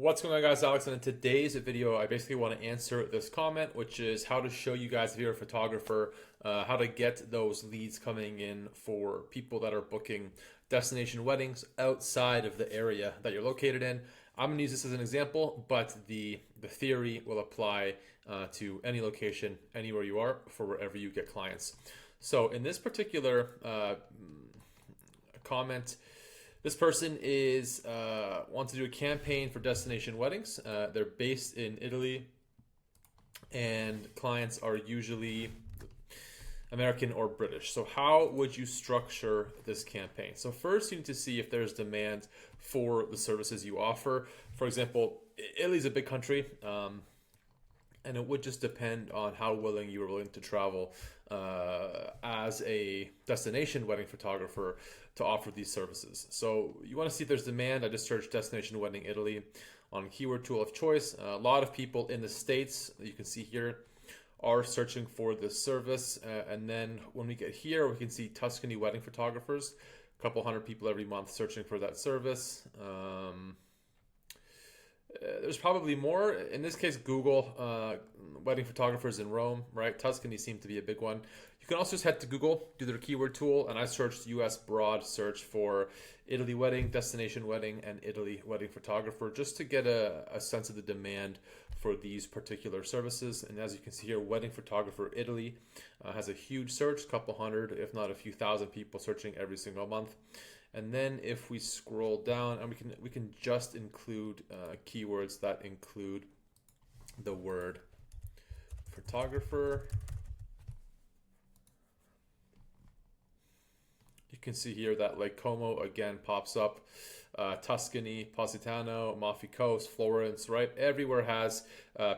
What's going on, guys? Alex, and in today's video I basically want to answer this comment, which is how to show you guys, if you're a photographer, how to get those leads coming in for people that are booking destination weddings outside of the area that you're located in. I'm going to use this as an example, but the theory will apply to any location, anywhere you are, for wherever you get clients. So in this particular comment, this person is wants to do a campaign for destination weddings. They're based in Italy, and clients are usually American or British. So how would you structure this campaign? So first, you need to see if there's demand for the services you offer. For example, Italy's a big country. And it would just depend on how willing you are willing to travel as a destination wedding photographer to offer these services. So you want to see if there's demand. I just searched destination wedding Italy on keyword tool of choice. A lot of people in the States, you can see here, are searching for this service. And then when we get here, we can see Tuscany wedding photographers, a couple hundred people every month searching for that service. There's probably more. In this case, Google, wedding photographers in Rome, right? Tuscany seemed to be a big one. You can also just head to Google, do their keyword tool, and I searched US broad search for Italy wedding, destination wedding, and Italy wedding photographer, just to get a sense of the demand for these particular services. And as you can see here, wedding photographer Italy has a huge search, a couple hundred, if not a few thousand people searching every single month. And then if we scroll down, and we can just include keywords that include the word photographer. You can see here that Lake Como again pops up. Tuscany, Positano, Amalfi Coast, Florence, right? Everywhere has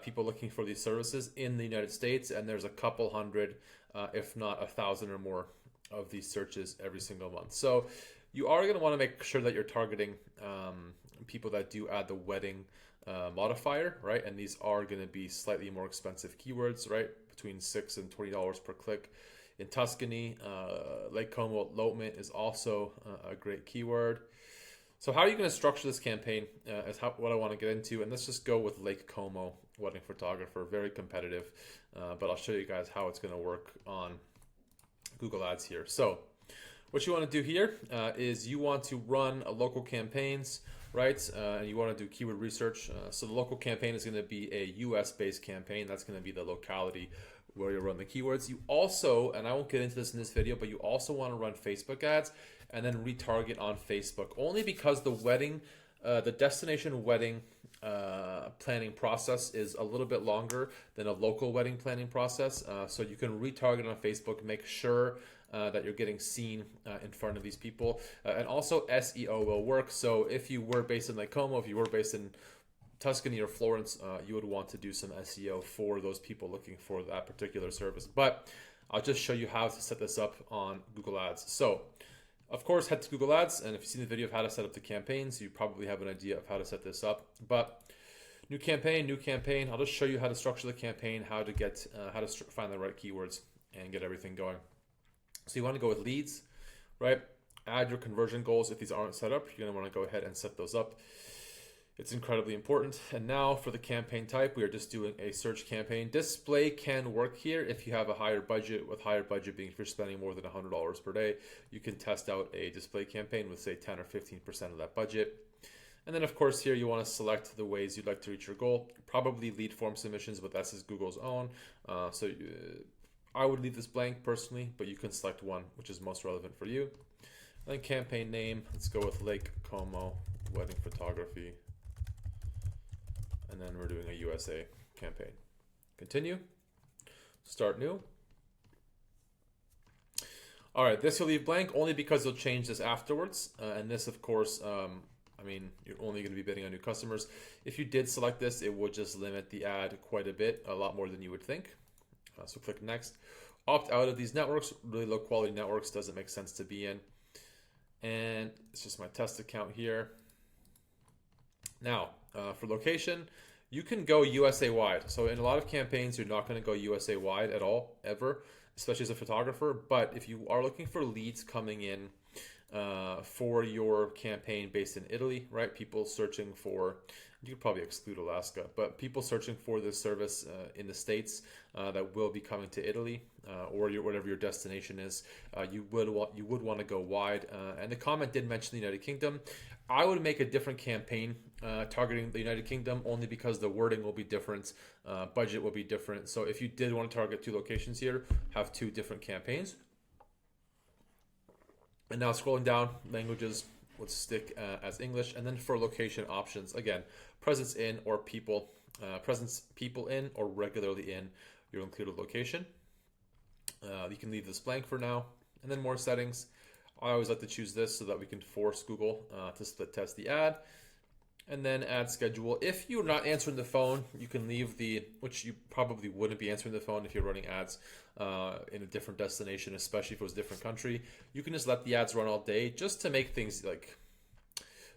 people looking for these services in the United States, and there's a couple hundred, if not 1,000 or more of these searches every single month. So you are going to want to make sure that you're targeting people that do add the wedding modifier, right? And these are going to be slightly more expensive keywords, right? Between $6 and $20 per click. In Tuscany, Lake Como elopement is also a great keyword. So how are you going to structure this campaign is what I want to get into. And let's just go with Lake Como wedding photographer. Very competitive, but I'll show you guys how it's going to work on Google Ads here. So what you want to do here is you want to run a local campaigns, right? And you want to do keyword research. So the local campaign is going to be a US-based campaign. That's going to be the locality where you run the keywords. You also, and I won't get into this in this video, but you also want to run Facebook ads and then retarget on Facebook, only because the wedding, the destination wedding planning process is a little bit longer than a local wedding planning process. So you can retarget on Facebook, make sure that you're getting seen in front of these people. And also SEO will work. So if you were based in Lake Como, if you were based in Tuscany or Florence, you would want to do some SEO for those people looking for that particular service. But I'll just show you how to set this up on Google Ads. So of course, head to Google Ads, and if you've seen the video of how to set up the campaigns, you probably have an idea of how to set this up. But new campaign. I'll just show you how to structure the campaign, how to get, find the right keywords and get everything going. So you want to go with leads, right? Add your conversion goals. If these aren't set up, you're going to want to go ahead and set those up. It's incredibly important. And now for the campaign type, we are just doing a search campaign. Display can work here if you have a higher budget, with higher budget being if you're spending more than $100 per day. You can test out a display campaign with say 10 or 15% of that budget. And then of course here you want to select the ways you'd like to reach your goal. Probably lead form submissions, but that's Google's own. I would leave this blank personally, but you can select one which is most relevant for you. And then campaign name, let's go with Lake Como wedding photography. And then we're doing a USA campaign. Continue. Start new. All right, this you'll leave blank only because you'll change this afterwards. And this, of course, you're only going to be bidding on new customers. If you did select this, it would just limit the ad quite a bit, a lot more than you would think. So click next. Opt out of these networks. Really low quality networks doesn't make sense to be in. And it's just my test account here. Now, for location, you can go USA wide. So in a lot of campaigns, you're not going to go USA wide at all, ever, especially as a photographer. But if you are looking for leads coming in for your campaign based in Italy, right? People searching for, you could probably exclude Alaska, but people searching for this service in the States that will be coming to Italy or whatever your destination is, you would want to go wide. And the comment did mention the United Kingdom. I would make a different campaign targeting the United Kingdom only because the wording will be different, budget will be different. So if you did want to target 2 locations here, have 2 different campaigns. And now scrolling down, languages, let's stick as English. And then for location options, again, presence in or people, presence people in or regularly in, you'll include a location. You can leave this blank for now. And then more settings. I always like to choose this so that we can force Google to split test the ad. And then add schedule. If you're not answering the phone, you can leave which you probably wouldn't be answering the phone if you're running ads in a different destination, especially if it was a different country. You can just let the ads run all day just to make things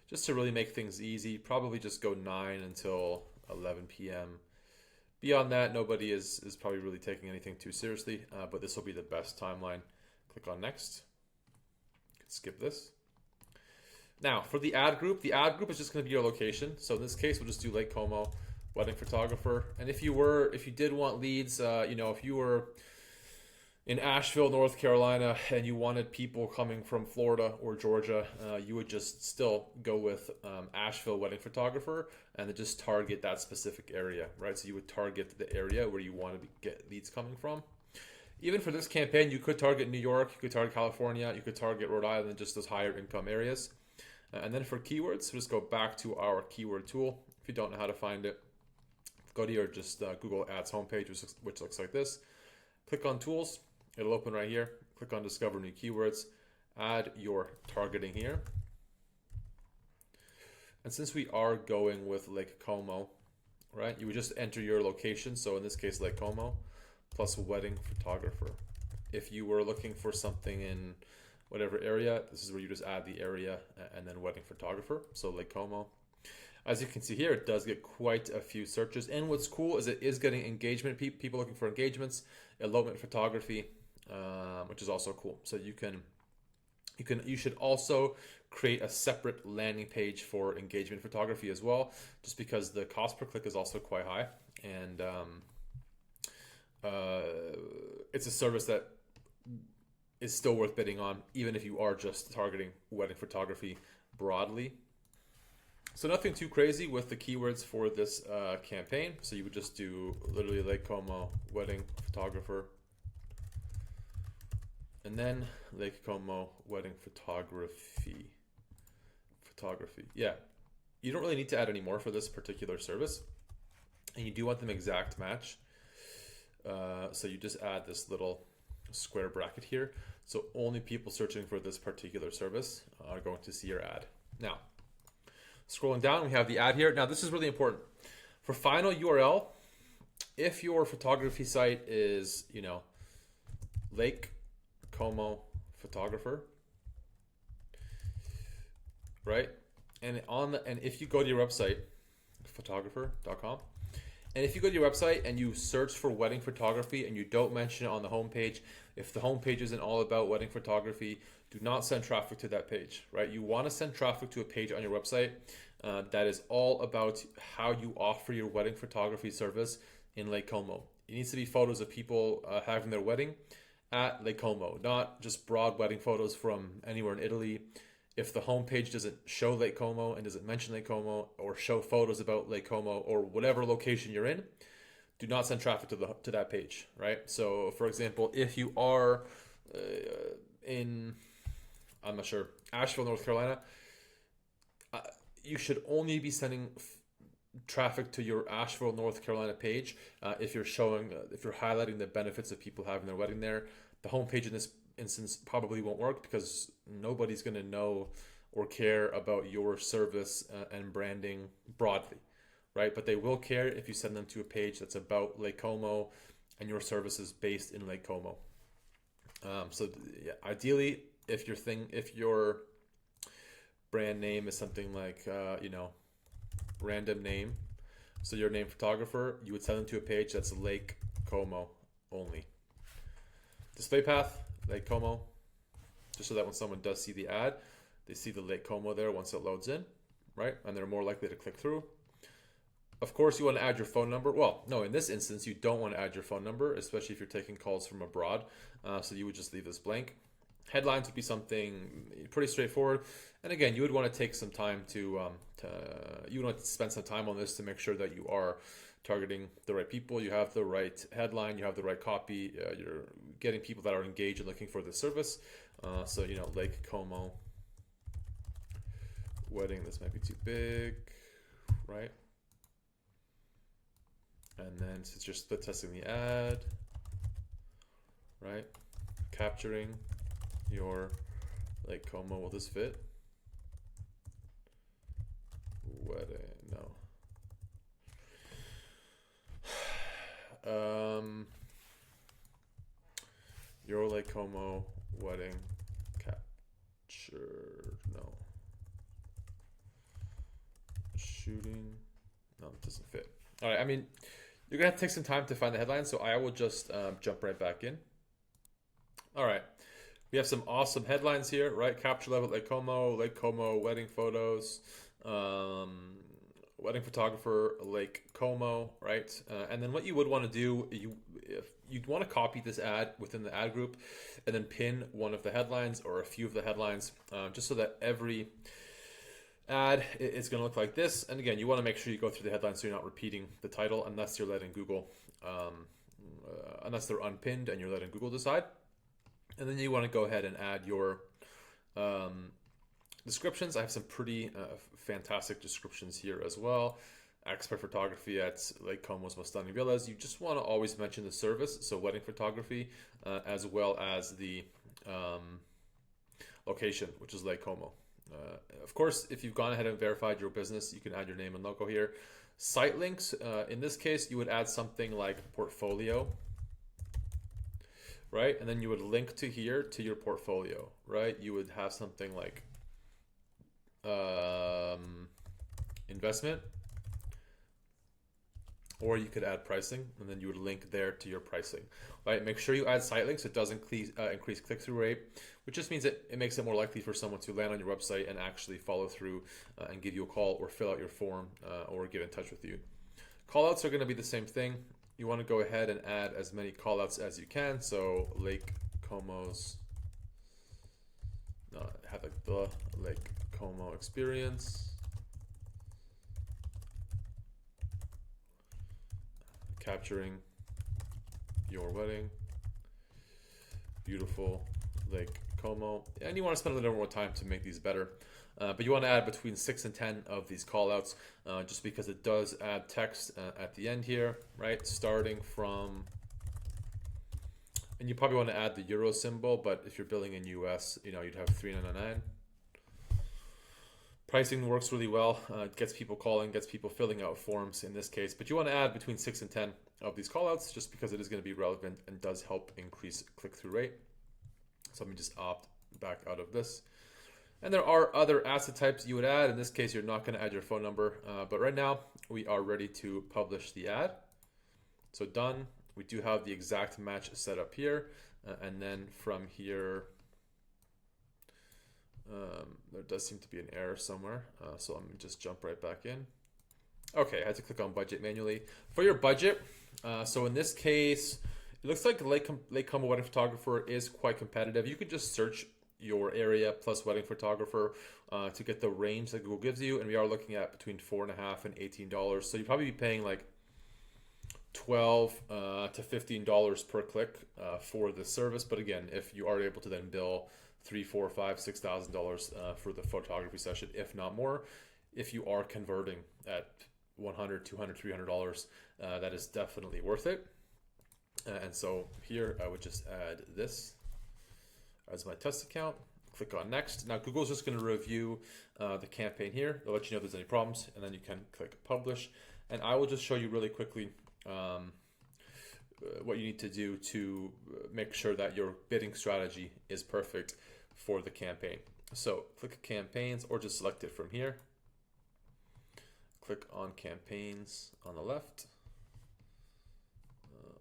just to really make things easy. Probably just go 9 until 11 p.m. Beyond that, nobody is probably really taking anything too seriously, but this will be the best timeline. Click on next. You can skip this. Now, for the ad group is just going to be your location. So in this case, we'll just do Lake Como, wedding photographer. And if you did want leads, if you were in Asheville, North Carolina, and you wanted people coming from Florida or Georgia, you would just still go with Asheville wedding photographer and then just target that specific area, right? So you would target the area where you want to get leads coming from. Even for this campaign, you could target New York, you could target California, you could target Rhode Island, just those higher income areas. And then for keywords, just go back to our keyword tool. If you don't know how to find it, go to your Google Ads homepage, which looks like this. Click on tools. It'll open right here. Click on discover new keywords. Add your targeting here. And since we are going with Lake Como, right, you would just enter your location. So in this case, Lake Como plus wedding photographer. If you were looking for something in whatever area, this is where you just add the area and then wedding photographer. So Lake Como. As you can see here, it does get quite a few searches. And what's cool is it is getting engagement, people looking for engagements, elopement photography, which is also cool. So you should also create a separate landing page for engagement photography as well, just because the cost per click is also quite high. And it's a service that is still worth bidding on, even if you are just targeting wedding photography broadly. So nothing too crazy with the keywords for this campaign. So you would just do literally Lake Como wedding photographer, and then Lake Como wedding photography. Yeah, you don't really need to add any more for this particular service, and you do want them exact match. So you just add this little square bracket here. So only people searching for this particular service are going to see your ad. Now, scrolling down, we have the ad here. Now, this is really important. For final URL, if your photography site is, Lake Como photographer, right? And if you go to your website, photographer.com, and if you go to your website and you search for wedding photography and you don't mention it on the homepage, if the homepage isn't all about wedding photography, do not send traffic to that page, right? You want to send traffic to a page on your website that is all about how you offer your wedding photography service in Lake Como. It needs to be photos of people having their wedding at Lake Como, not just broad wedding photos from anywhere in Italy. If the homepage doesn't show Lake Como and doesn't mention Lake Como or show photos about Lake Como or whatever location you're in, do not send traffic to that page, right? So, for example, if you are in, I'm not sure, Asheville, North Carolina, you should only be sending traffic to your Asheville, North Carolina page if you're highlighting the benefits of people having their wedding there. The homepage in this instance probably won't work because nobody's going to know or care about your service and branding broadly, right? But they will care if you send them to a page that's about Lake Como and your service is based in Lake Como. Ideally, if your brand name is something like random name, so your name photographer, you would send them to a page that's Lake Como only. Display path, Lake Como. just so that when someone does see the ad, they see the Lake Como there once it loads in, right? And they're more likely to click through. Of course, you want to add your phone number. Well, no, in this instance, you don't want to add your phone number, especially if you're taking calls from abroad. So you would just leave this blank. Headlines would be something pretty straightforward. And again, you would want to take some time you would want to spend some time on this to make sure that you are targeting the right people. You have the right headline, you have the right copy. You're getting people that are engaged and looking for the service. So, Lake Como wedding. This might be too big, right? And then it's just split testing the ad, right? Capturing your Lake Como. Will this fit? Wedding, no. Your Lake Como wedding capture, no. Shooting, no, it doesn't fit. All right, I mean, you're gonna have to take some time to find the headline, so I will just jump right back in. All right, we have some awesome headlines here, right? Capture level Lake Como wedding photos, wedding photographer Lake Como, right? And then what you would want to do, you'd want to copy this ad within the ad group, and then pin one of the headlines or a few of the headlines, just so that every ad is going to look like this. And again, you want to make sure you go through the headlines so you're not repeating the title, unless you're letting Google, unless they're unpinned and you're letting Google decide. And then you want to go ahead and add your descriptions. I have some pretty fantastic descriptions here as well. Expert photography at Lake Como's most stunning villas. You just want to always mention the service, so wedding photography, as well as the location, which is Lake Como. Of course, if you've gone ahead and verified your business, you can add your name and logo here. Site links, in this case, you would add something like portfolio, right? And then you would link to here to your portfolio, right? You would have something like investment, or you could add pricing, and then you would link there to your pricing, right? Make sure you add site links. It does increase click-through rate, which just means that it makes it more likely for someone to land on your website and actually follow through and give you a call or fill out your form or get in touch with you. Callouts are going to be the same thing. You want to go ahead and add as many callouts as you can. So Lake Como's, have like the Lake Como experience. Capturing your wedding, beautiful Lake Como. And you want to spend a little more time to make these better. But you want to add between 6 and 10 of these callouts, just because it does add text at the end here, right? Starting from, and you probably want to add the euro symbol, but if you're billing in US, you'd have $3.99. Pricing works really well. It gets people calling, gets people filling out forms in this case. But you want to add between 6 and 10 of these callouts, just because it is going to be relevant and does help increase click-through rate. So let me just opt back out of this. And there are other asset types you would add. In this case, you're not going to add your phone number. But right now, we are ready to publish the ad. So done. We do have the exact match set up here. And then from here, there does seem to be an error somewhere, so let me just jump right back in. Okay, I had to click on budget manually. For your budget, so in this case, it looks like Lake Como wedding photographer is quite competitive. You could just search your area plus wedding photographer to get the range that Google gives you, and we are looking at between $4.50 and $18. So you'd probably be paying like $12 to $15 per click for the service. But again, if you are able to then bill $3,000, $4,000, $5,000, $6,000 for the photography session, if not more, if you are converting at $100, $200, $300, that is definitely worth it. And so here I would just add this as my test account. Click on next. Now Google's just going to review the campaign here. They'll let you know if there's any problems, and then you can click publish. And I will just show you really quickly what you need to do to make sure that your bidding strategy is perfect for the campaign. So click campaigns, or just select it from here. Click on campaigns on the left.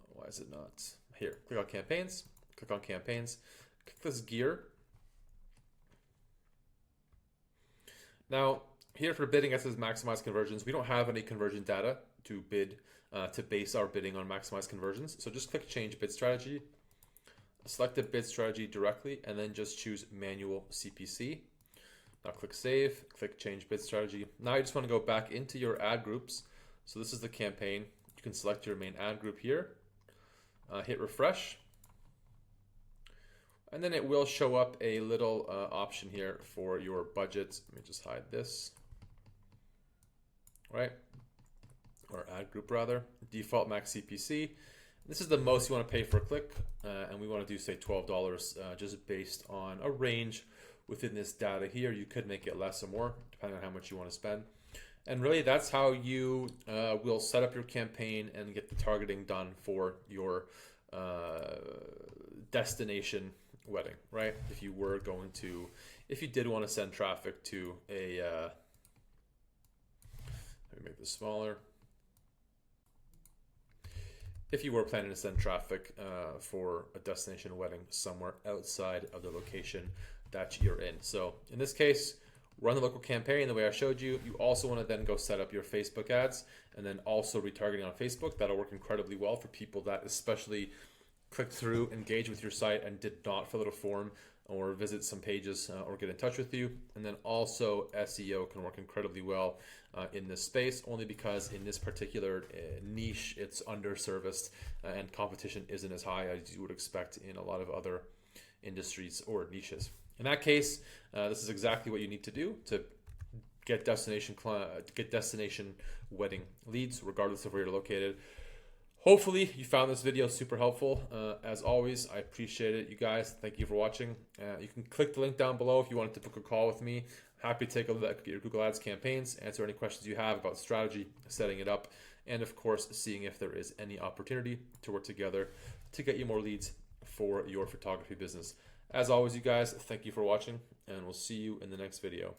Why is it not here? Click on campaigns. Click on campaigns. Click this gear. Now, here for bidding, it says maximize conversions. We don't have any conversion data to bid, to base our bidding on maximize conversions. So just click change bid strategy, select the bid strategy directly, and then just choose manual CPC. Now click save, click change bid strategy. Now you just want to go back into your ad groups. So this is the campaign. You can select your main ad group here, hit refresh, and then it will show up a little option here for your budget. Let me just hide this, right? Or ad group rather, default max CPC. This is the most you want to pay for a click, and we want to do say $12 just based on a range within this data here. You could make it less or more depending on how much you want to spend. And really that's how you will set up your campaign and get the targeting done for your destination wedding, right? If you did want to send traffic to a, let me make this smaller. If you were planning to send traffic for a destination wedding somewhere outside of the location that you're in. So in this case, run the local campaign the way I showed you. You also want to then go set up your Facebook ads and then also retargeting on Facebook. That'll work incredibly well for people that especially click through, engage with your site, and did not fill out a form or visit some pages or get in touch with you. And then also SEO can work incredibly well in this space, only because in this particular niche, it's underserviced and competition isn't as high as you would expect in a lot of other industries or niches. In that case, this is exactly what you need to do to get destination wedding leads, regardless of where you're located. Hopefully you found this video super helpful. As always, I appreciate it, you guys. Thank you for watching. You can click the link down below if you wanted to book a call with me. Happy to take a look at your Google Ads campaigns, answer any questions you have about strategy, setting it up, and of course, seeing if there is any opportunity to work together to get you more leads for your photography business. As always, you guys, thank you for watching, and we'll see you in the next video.